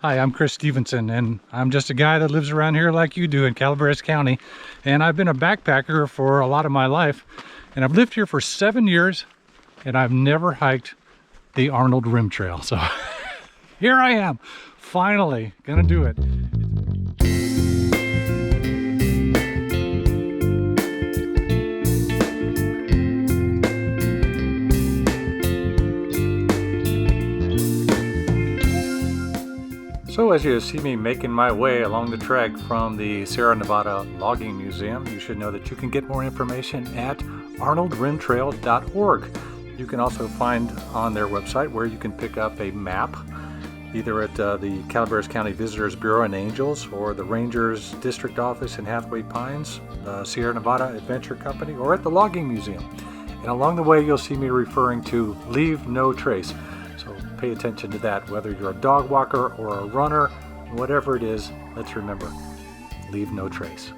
Hi, I'm Chris Stevenson, and I'm just a guy that lives around here like you do in Calaveras County. And I've been a backpacker for a lot of my life, and I've lived here for 7 years, and I've never hiked the Arnold Rim Trail. So here I am, finally gonna do it. So as you see me making my way along the trek from the Sierra Nevada Logging Museum, you should know that you can get more information at arnoldrimtrail.org. You can also find on their website where you can pick up a map, either at the Calaveras County Visitors Bureau in Angels or the Rangers District Office in Hathaway Pines, the Sierra Nevada Adventure Company, or at the Logging Museum. And along the way, you'll see me referring to Leave No Trace. So pay attention to that, whether you're a dog walker or a runner, whatever it is, let's remember, leave no trace.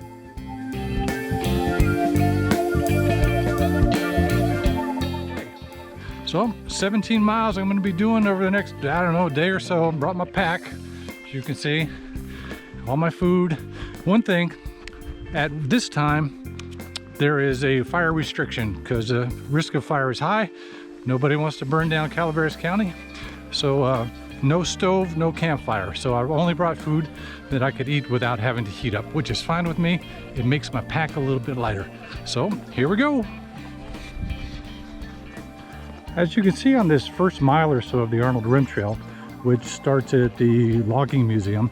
So 17 miles I'm going to be doing over the next, day or so. I brought my pack, as you can see, all my food. One thing, at this time, there is a fire restriction because the risk of fire is high. Nobody wants to burn down Calaveras County, so no stove, no campfire. So I've only brought food that I could eat without having to heat up, which is fine with me. It makes my pack a little bit lighter. So here we go. As you can see on this first mile or so of the Arnold Rim Trail, which starts at the Logging Museum,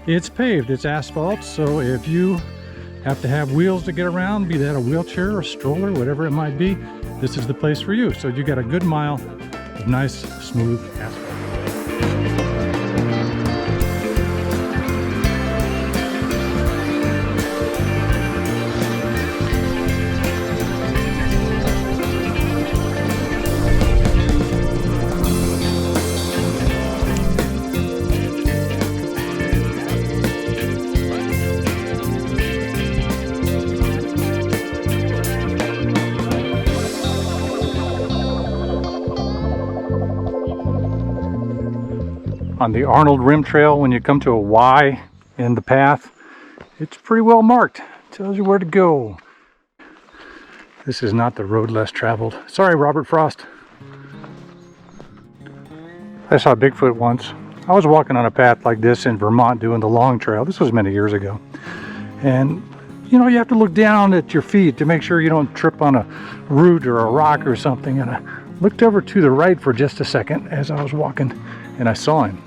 it's paved, it's asphalt, so if you have to have wheels to get around, be that a wheelchair or a stroller, whatever it might be, this is the place for you. So you got a good mile of nice, smooth asphalt. On the Arnold Rim Trail, when you come to a Y in the path, it's pretty well marked. It tells you where to go. This is not the road less traveled. Sorry, Robert Frost. I saw Bigfoot once. I was walking on a path like this in Vermont doing the long trail. This was many years ago. And you know, you have to look down at your feet to make sure you don't trip on a root or a rock or something. And I looked over to the right for just a second as I was walking, and I saw him.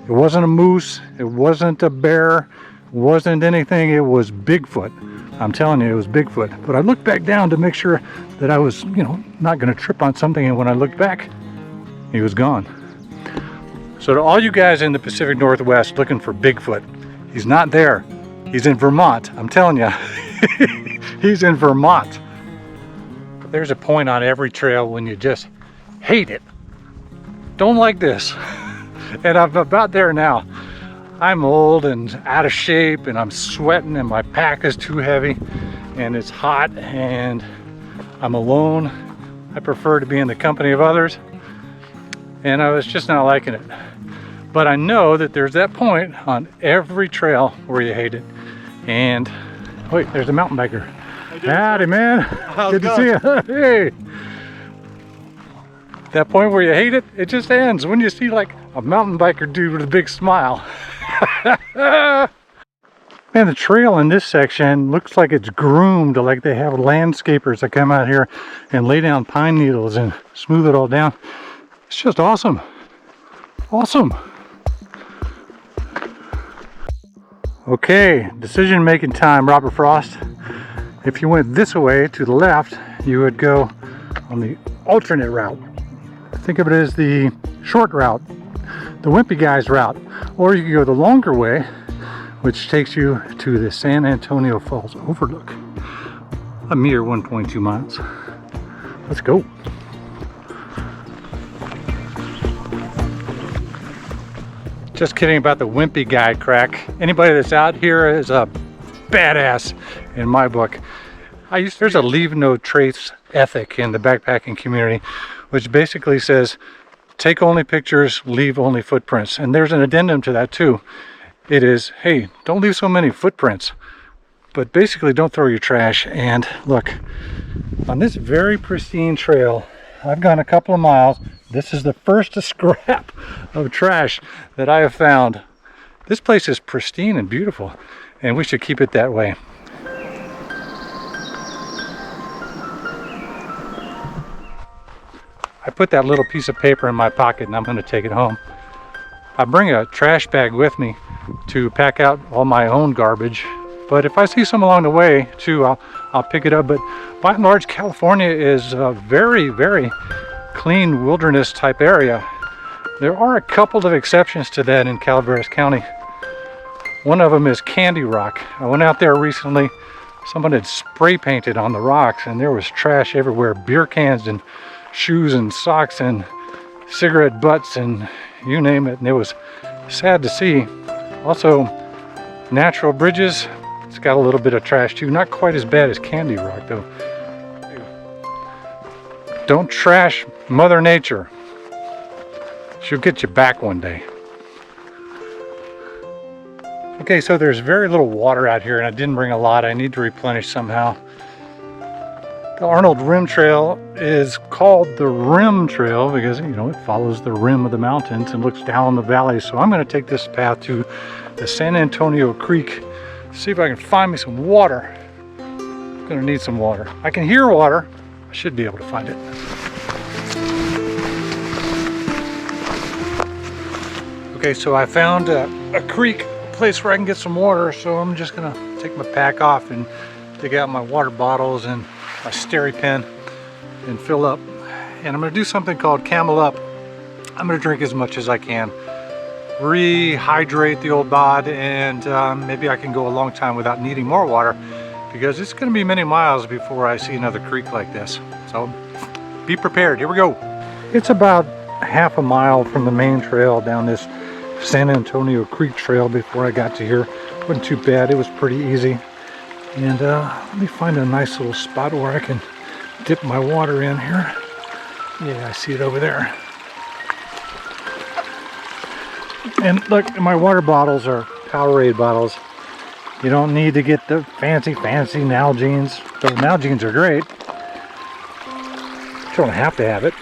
It wasn't a moose, it wasn't a bear, it wasn't anything, it was Bigfoot. I'm telling you, it was Bigfoot. But I looked back down to make sure that I was, not gonna trip on something, and when I looked back, he was gone. So to all you guys in the Pacific Northwest looking for Bigfoot, he's not there. He's in Vermont, I'm telling you. He's in Vermont. There's a point on every trail when you just hate it. Don't like this. And I'm about there now. I'm old and out of shape, and I'm sweating, and my pack is too heavy, and it's hot, and I'm alone. I prefer to be in the company of others, and I was just not liking it. But I know that there's that point on every trail where you hate it. And wait, there's a mountain biker. Howdy, man. Good to see you. Hey. That point where you hate it, it just ends when you see like a mountain biker dude with a big smile. Man, the trail in this section looks like it's groomed, like they have landscapers that come out here and lay down pine needles and smooth it all down. It's just awesome. Awesome. Okay, decision making time, Robert Frost. If you went this way to the left, you would go on the alternate route. Think of it as the short route, the wimpy guy's route. Or you could go the longer way, which takes you to the San Antonio Falls Overlook. A mere 1.2 miles. Let's go. Just kidding about the wimpy guy crack. Anybody that's out here is a badass in my book. There's a leave no trace ethic in the backpacking community, which basically says take only pictures, leave only footprints. And there's an addendum to that too. It is, hey, don't leave so many footprints, but basically don't throw your trash. And look, on this very pristine trail, I've gone a couple of miles. This is the first scrap of trash that I have found. This place is pristine and beautiful, and we should keep it that way. I put that little piece of paper in my pocket and I'm going to take it home. I bring a trash bag with me to pack out all my own garbage, but if I see some along the way too, I'll pick it up. But by and large, California is a very, very clean wilderness type area. There are a couple of exceptions to that in Calaveras County. One of them is Candy Rock. I went out there recently. Someone had spray painted on the rocks and there was trash everywhere, beer cans and shoes and socks and cigarette butts and you name it, and it was sad to see. Also, Natural Bridges, it's got a little bit of trash too, not quite as bad as Candy Rock though. Don't trash Mother Nature. She'll get you back one day. Okay, so there's very little water out here and I didn't bring a lot. I need to replenish somehow. The Arnold Rim Trail is called the Rim Trail because, you know, it follows the rim of the mountains and looks down the valley. So I'm going to take this path to the San Antonio Creek, see if I can find me some water. I'm going to need some water. I can hear water. I should be able to find it. Okay, so I found a creek, a place where I can get some water. So I'm just going to take my pack off and dig out my water bottles and my Steri pen and fill up. And I'm going to do something called Camel Up. I'm going to drink as much as I can, rehydrate the old bod, and maybe I can go a long time without needing more water because it's going to be many miles before I see another creek like this. So be prepared. Here we go. It's about half a mile from the main trail down this San Antonio Creek trail before I got to here. It wasn't too bad. It was pretty easy. And let me find a nice little spot where I can dip my water in here. Yeah, I see it over there. And look, my water bottles are Powerade bottles. You don't need to get the fancy Nalgene's. Those Nalgene's are great. You don't have to have it.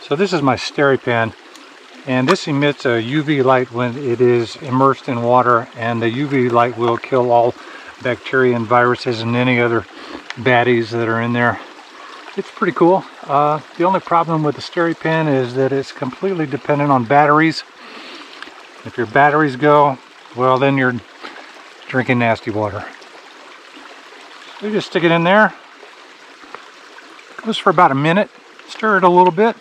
So this is my Steri pen, and this emits a UV light when it is immersed in water, and the UV light will kill all bacteria and viruses and any other baddies that are in there. It's pretty cool. The only problem with the Steri pen is that it's completely dependent on batteries. If your batteries go, well, then you're drinking nasty water. So you just stick it in there. Goes for about a minute. Stir it a little bit.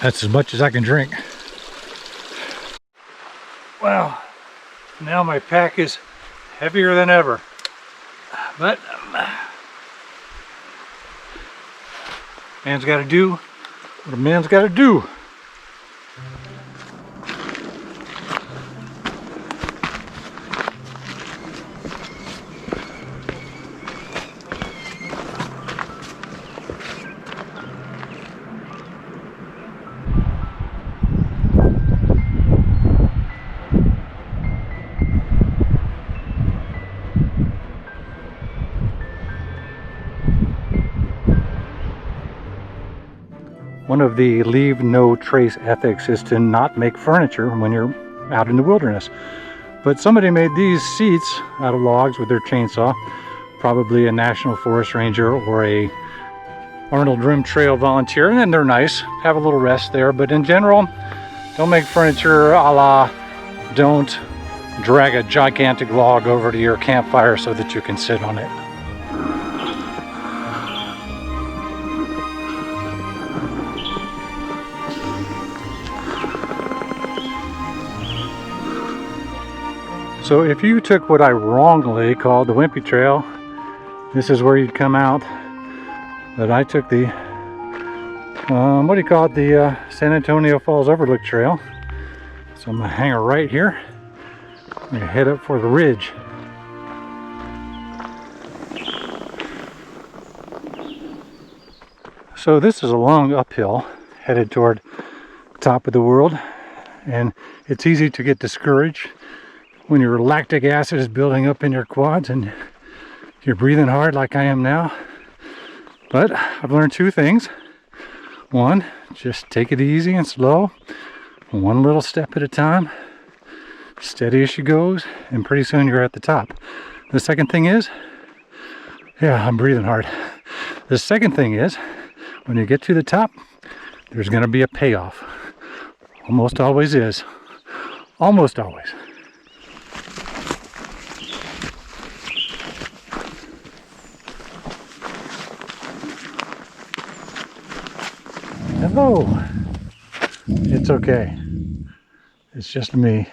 That's as much as I can drink. Well, now my pack is heavier than ever. But man's got to do what a man's got to do. One of the leave no trace ethics is to not make furniture when you're out in the wilderness. But somebody made these seats out of logs with their chainsaw, probably a National Forest Ranger or a Arnold Rim Trail volunteer, and then they're nice, have a little rest there. But in general, don't make furniture a la don't drag a gigantic log over to your campfire so that you can sit on it. So if you took what I wrongly called the Wimpy Trail, this is where you'd come out. But I took the, what do you call it, the San Antonio Falls Overlook Trail. So I'm gonna hang her right here. I'm gonna head up for the ridge. So this is a long uphill headed toward the top of the world, and it's easy to get discouraged when your lactic acid is building up in your quads and you're breathing hard like I am now. But I've learned two things. One, just take it easy and slow, one little step at a time, steady as she goes, and pretty soon you're at the top. The second thing is, yeah, I'm breathing hard. The second thing is, when you get to the top, there's going to be a payoff. Almost always is. Almost always. Hello. It's okay. It's just me.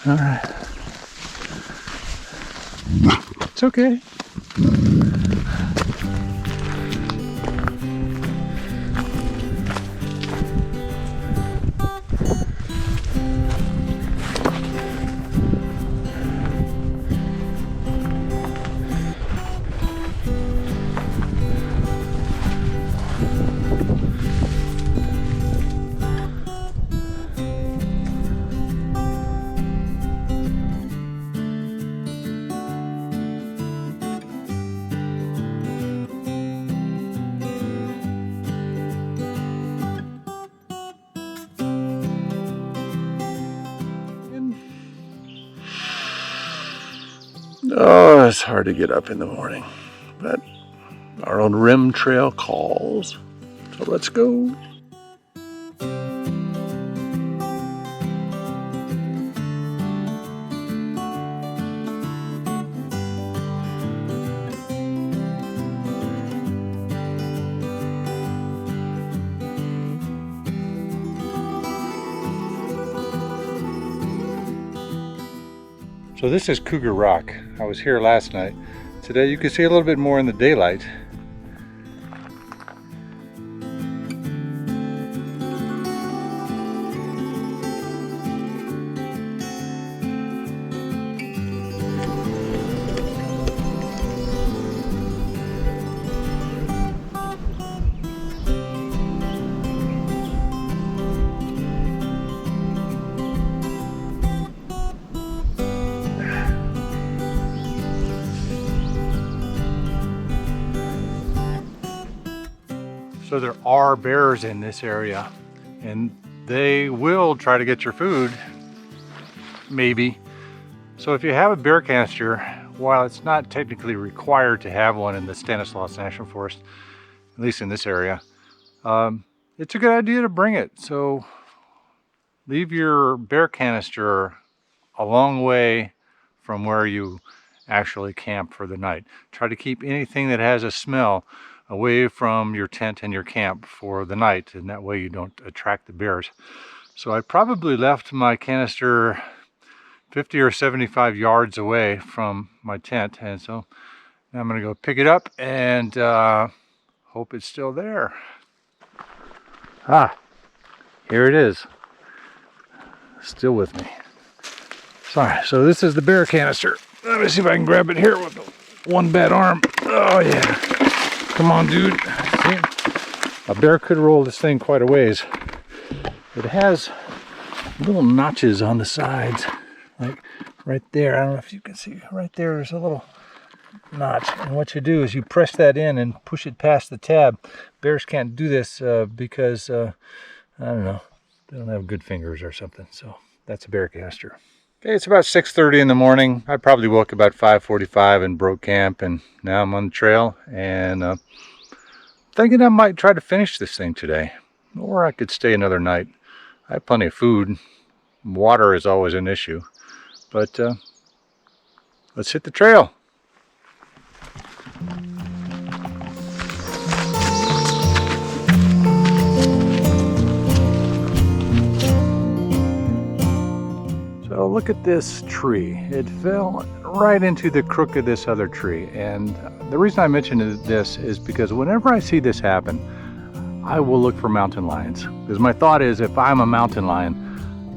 All right. It's okay. Oh, it's hard to get up in the morning, but Arnold Rim Trail calls, so let's go. So this is Cougar Rock. I was here last night. Today you can see a little bit more in the daylight. So there are bears in this area, and they will try to get your food, maybe. So if you have a bear canister, while it's not technically required to have one in the Stanislaus National Forest, at least in this area, it's a good idea to bring it. So leave your bear canister a long way from where you actually camp for the night. Try to keep anything that has a smell away from your tent and your camp for the night, and that way you don't attract the bears. So I probably left my canister 50 or 75 yards away from my tent, and so now I'm going to go pick it up and hope it's still there. Ah, here it is, still with me. Sorry, so this is the bear canister. Let me see if I can grab it here with one bad arm. Oh yeah. Come on, dude. See? A bear could roll this thing quite a ways. It has little notches on the sides, like right there. I don't know if you can see right there. There's a little notch, and what you do is you press that in and push it past the tab. Bears can't do this because I don't know, they don't have good fingers or something. So that's a bear canister. Okay, it's about 6:30 in the morning. I probably woke about 5:45 and broke camp, and now I'm on the trail and thinking I might try to finish this thing today, or I could stay another night. I have plenty of food. Water is always an issue, but let's hit the trail. So look at this tree. It fell right into the crook of this other tree. And the reason I mention this is because whenever I see this happen, I will look for mountain lions. Because my thought is, if I'm a mountain lion,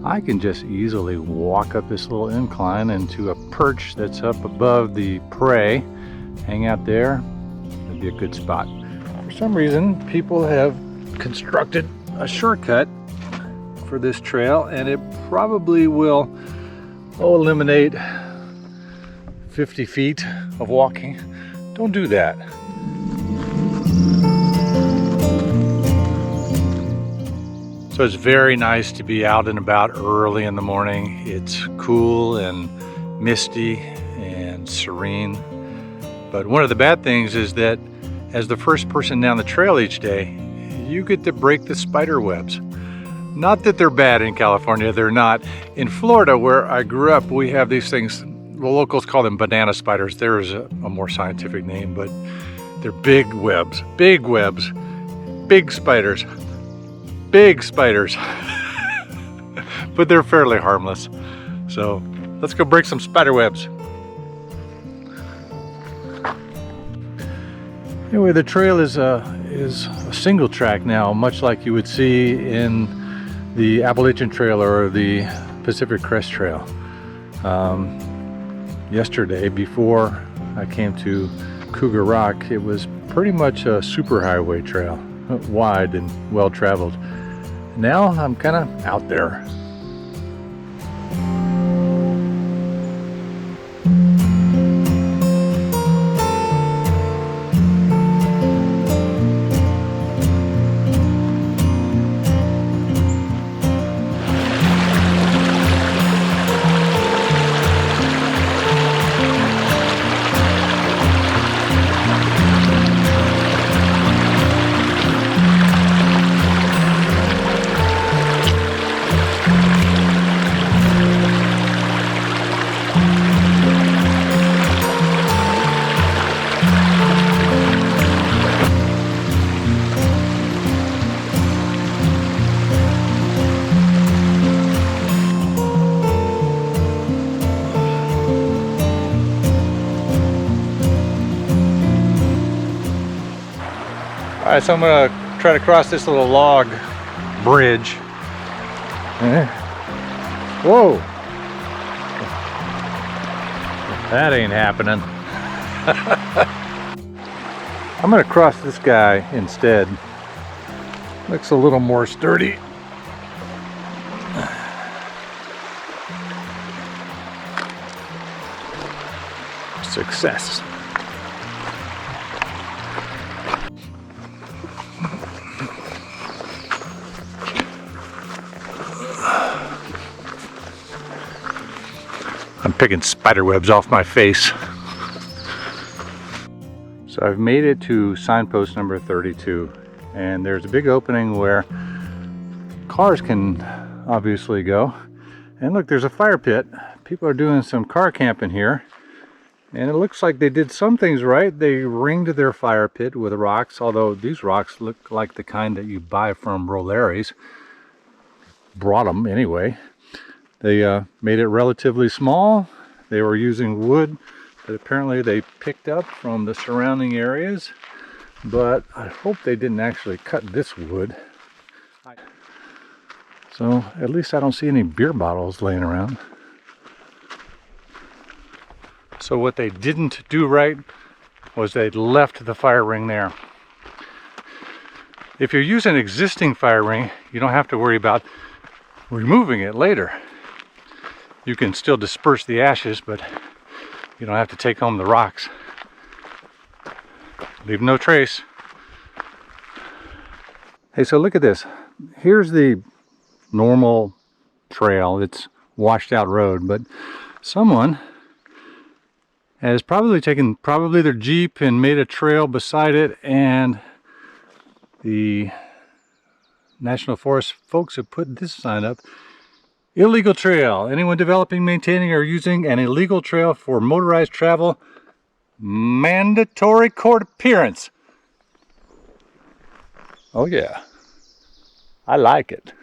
I can just easily walk up this little incline into a perch that's up above the prey, hang out there. That'd be a good spot. For some reason, people have constructed a shortcut for this trail, and it probably will eliminate 50 feet of walking. Don't do that. So it's very nice to be out and about early in the morning. It's cool and misty and serene. But one of the bad things is that as the first person down the trail each day, you get to break the spider webs. Not that they're bad in California, they're not. In Florida, where I grew up, we have these things, the locals call them banana spiders. There is a more scientific name, but they're big webs, big webs, big spiders. Big spiders, but they're fairly harmless. So let's go break some spider webs. Anyway, the trail is a single track now, much like you would see in the Appalachian Trail or the Pacific Crest Trail. Yesterday, before I came to Cougar Rock, it was pretty much a superhighway trail, wide and well traveled. Now I'm kind of out there. All right, so I'm gonna try to cross this little log bridge. Whoa! That ain't happening. I'm gonna cross this guy instead. Looks a little more sturdy. Success. I'm picking spider webs off my face. So I've made it to signpost number 32, and there's a big opening where cars can obviously go. And look, there's a fire pit. People are doing some car camping here, and it looks like they did some things right. They ringed their fire pit with rocks, although these rocks look like the kind that you buy from Rolleries. Brought them anyway. They made it relatively small. They were using wood that apparently they picked up from the surrounding areas, but I hope they didn't actually cut this wood. So at least I don't see any beer bottles laying around. So what they didn't do right was they left the fire ring there. If you're using an existing fire ring, you don't have to worry about removing it later. You can still disperse the ashes, but you don't have to take home the rocks. Leave no trace. Hey, so look at this. Here's the normal trail. It's washed out road, but someone has probably taken their Jeep and made a trail beside it, and the National Forest folks have put this sign up. Illegal trail. Anyone developing, maintaining, or using an illegal trail for motorized travel, mandatory court appearance. Oh yeah, I like it.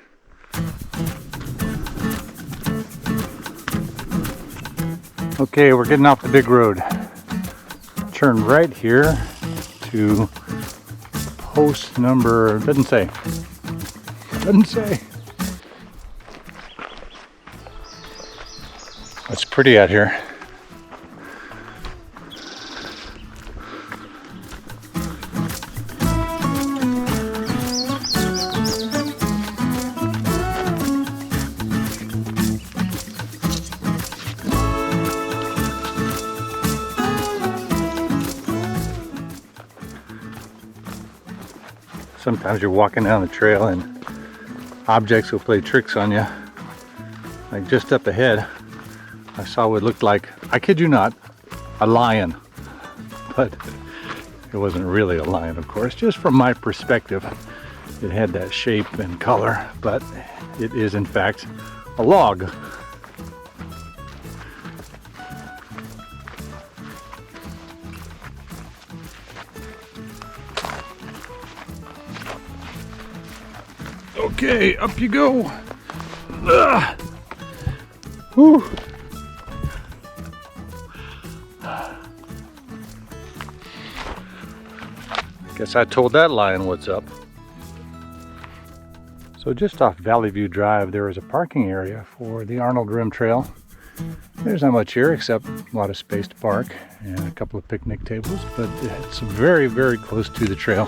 Okay, we're getting off the big road. Turn right here to post number, doesn't say. Doesn't say. It's pretty out here. Sometimes you're walking down the trail and objects will play tricks on you. Like just up ahead, I saw what looked like, I kid you not, a lion. But it wasn't really a lion, of course. Just from my perspective, it had that shape and color, but it is in fact a log. Okay, up you go. Ugh. Whew. Guess I told that lion what's up. So just off Valley View Drive, there is a parking area for the Arnold Rim Trail. There's not much here except a lot of space to park and a couple of picnic tables, but it's very, very close to the trail.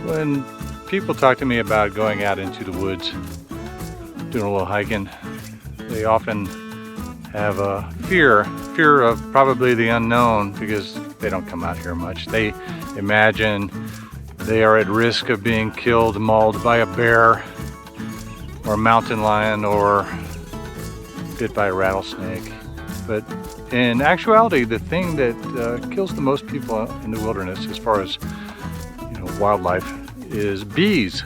When people talk to me about going out into the woods, doing a little hiking, they often have a fear of probably the unknown because they don't come out here much. They imagine they are at risk of being killed, mauled by a bear or a mountain lion or bit by a rattlesnake. But in actuality, the thing that kills the most people in the wilderness as far as wildlife is bees,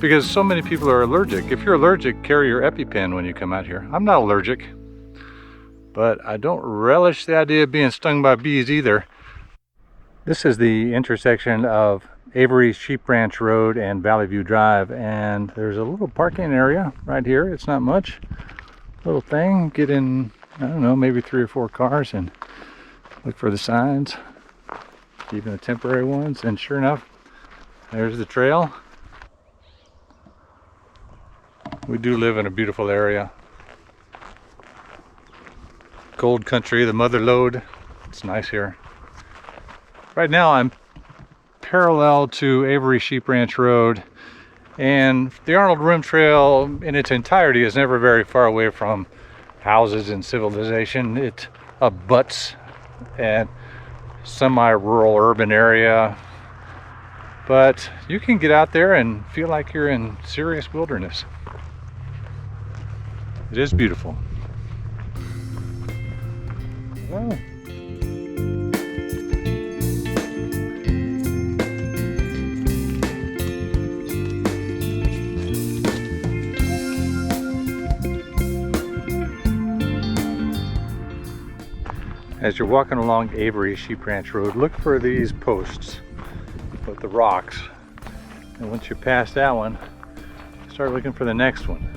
because so many people are allergic. If you're allergic, carry your EpiPen when you come out here. I'm not allergic, but I don't relish the idea of being stung by bees either. This is the intersection of Avery's Sheep Ranch Road and Valley View Drive, and there's a little parking area right here. It's not much, little thing. Get in, I don't know, maybe 3 or 4 cars and look for the signs, even the temporary ones, and sure enough, there's the trail. We do live in a beautiful area. Gold country, the mother lode. It's nice here. Right now I'm parallel to Avery Sheep Ranch Road, and the Arnold Rim Trail in its entirety is never very far away from houses and civilization. It abuts at semi-rural urban area, but you can get out there and feel like you're in serious wilderness. It is beautiful. Oh. As you're walking along Avery Sheep Ranch Road, look for these posts with the rocks, and once you're past that one, start looking for the next one.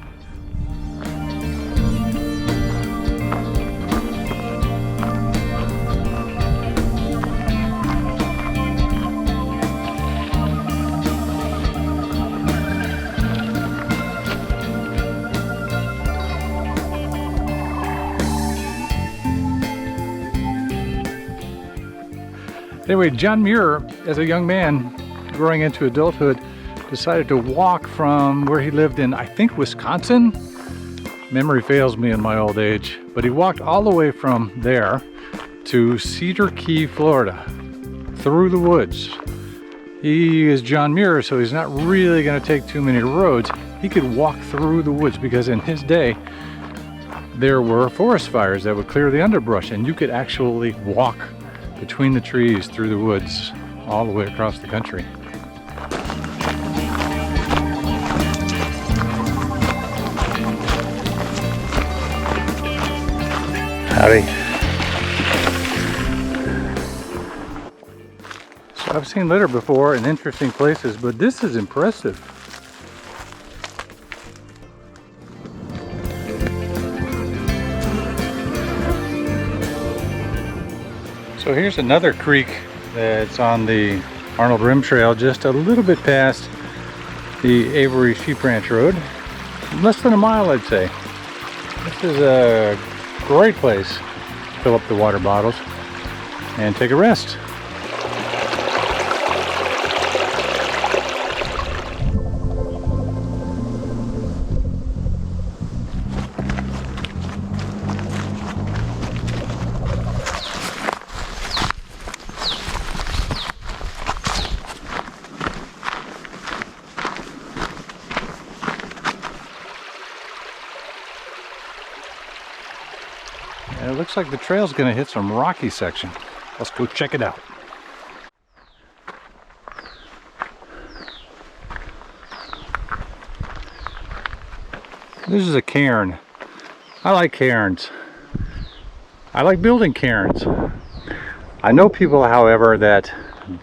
Anyway, John Muir, as a young man growing into adulthood, decided to walk from where he lived in, I think, Wisconsin. Memory fails me in my old age, but he walked all the way from there to Cedar Key, Florida, through the woods. He is John Muir, so he's not really going to take too many roads. He could walk through the woods because in his day, there were forest fires that would clear the underbrush, and you could actually walk between the trees through the woods all the way across the country. Howdy. I've seen litter before in interesting places, but this is impressive. So here's another creek that's on the Arnold Rim Trail, just a little bit past the Avery Sheep Ranch Road. Less than a mile, I'd say. This is a great place to fill up the water bottles and take a rest. And it looks like the trail's going to hit some rocky section. Let's go check it out. This is a cairn. I like cairns. I like building cairns. I know people, however, that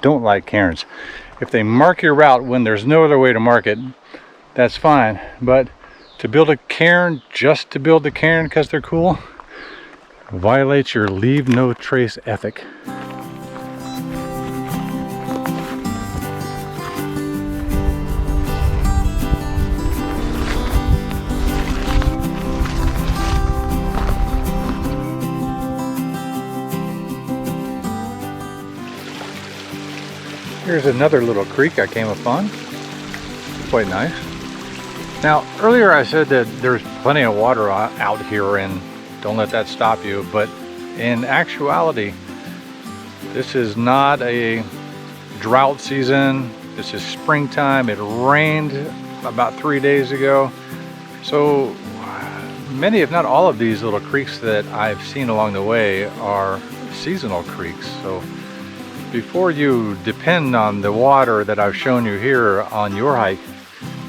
don't like cairns. If they mark your route when there's no other way to mark it, that's fine. But to build a cairn just to build the cairn because they're cool violates your leave no trace ethic. Here's another little creek I came upon. Quite nice. Now, earlier I said that there's plenty of water out here and don't let that stop you, but in actuality, this is not a drought season. This is springtime. It rained about 3 days ago. So many, if not all of these little creeks that I've seen along the way are seasonal creeks. So before you depend on the water that I've shown you here on your hike,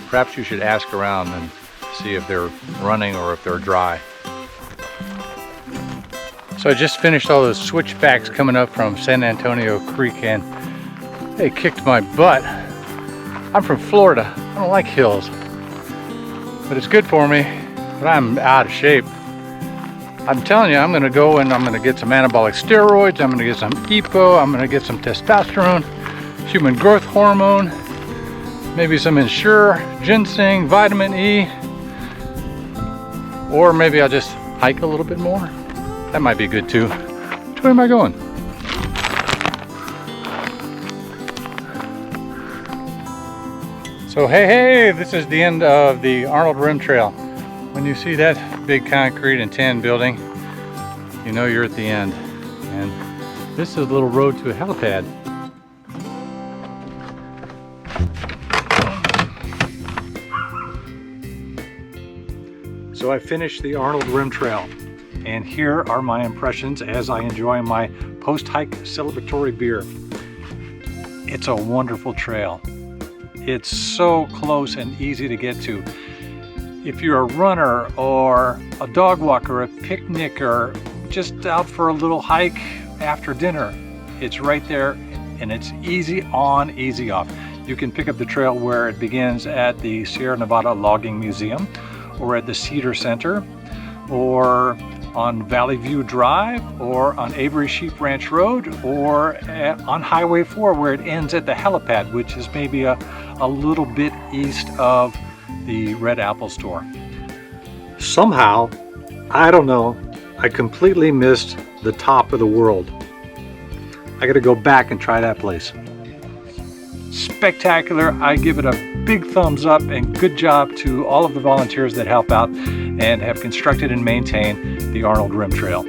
perhaps you should ask around and see if they're running or if they're dry. So I just finished all those switchbacks coming up from San Antonio Creek and they kicked my butt. I'm from Florida. I don't like hills, but it's good for me, but I'm out of shape. I'm telling you, I'm gonna go and I'm gonna get some anabolic steroids, I'm gonna get some EPO, I'm gonna get some testosterone, human growth hormone, maybe some Ensure, ginseng, vitamin E, or maybe I'll just hike a little bit more. That might be good too. Which way am I going? So hey, this is the end of the Arnold Rim Trail. When you see that big concrete and tan building, you know you're at the end. And this is a little road to a helipad. So I finished the Arnold Rim Trail. And here are my impressions as I enjoy my post-hike celebratory beer. It's a wonderful trail. It's so close and easy to get to. If you're a runner or a dog walker, a picnic, or just out for a little hike after dinner, it's right there and it's easy on, easy off. You can pick up the trail where it begins at the Sierra Nevada Logging Museum or at the Cedar Center or on Valley View Drive or on Avery Sheep Ranch Road or on Highway 4 where it ends at the helipad, which is maybe a little bit east of the Red Apple store. Somehow, I don't know, I completely missed the top of the world. I gotta go back and try that place. Spectacular. I give it a big thumbs up and good job to all of the volunteers that help out and have constructed and maintained the Arnold Rim Trail.